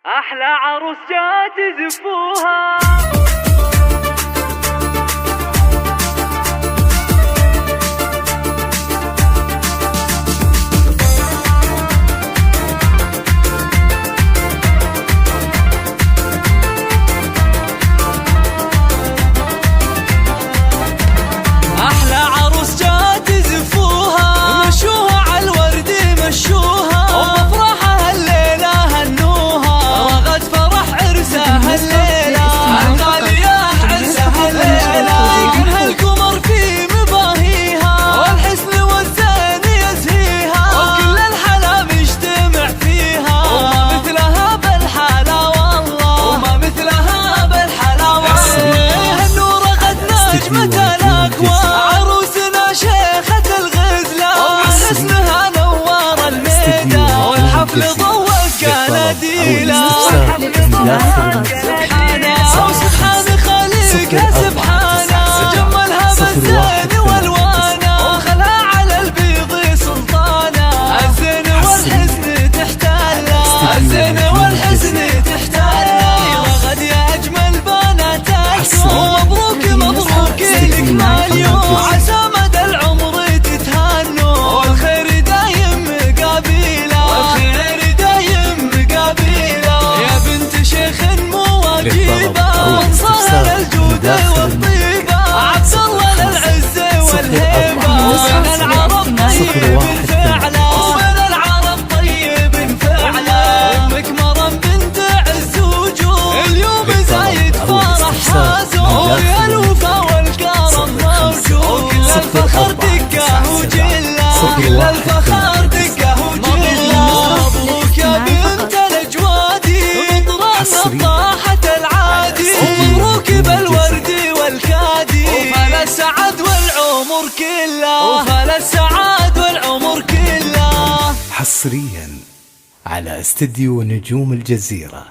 أحلى عروس جات زفوها. أحلى عروس جات زفوها، مشوها عالورد مشوها، وبفرحها الليلة هنوها، وغد فرح عرسها الليلة، الغالية عرسها الليلة، كل هالقمر في مباهيها، والحسن والزين يزهيها، وكل الحلا مجتمع فيها، وما مثلها بالحلا والله، وما مثلها بالحلا والله. النور غد نجمة عروسنا شيخة الغزلة، وحسنها نور الميدان، والحفل ضوء كناديله، سبحان خالقها سبحانه، جملها بالزين والوانه، وخلها على البيض سلطانه، الزين والحسن تحتاله، الزين والحسن تحتاله، وغد يا اجمل بناتكم، مبروك مبروك لك مليون، عسى مدى العمر تتهنوا، والخير دايم مقابله، والخير دايم مقابله، يا بنت شيخ مواجبه، وانصار الجود والطيبه، عبد الله للعزه والهيبه، ومن العرب طيب فعله، ومن العرب طيب فعله، امك مرم بنت عز وجود، اليوم زايد فرحها زود، يا الوفا والكرم موجود، كل الفخر دقه وجله، كل الفخر دقه وجله، مبروك يا بنت الاجوادي، مطران طاحت العادي، ومبروك بالورد والكادي، وفال السعد والعمر كله، وفال السعد والعمر كله. حصريا على استديو نجوم الجزيرة.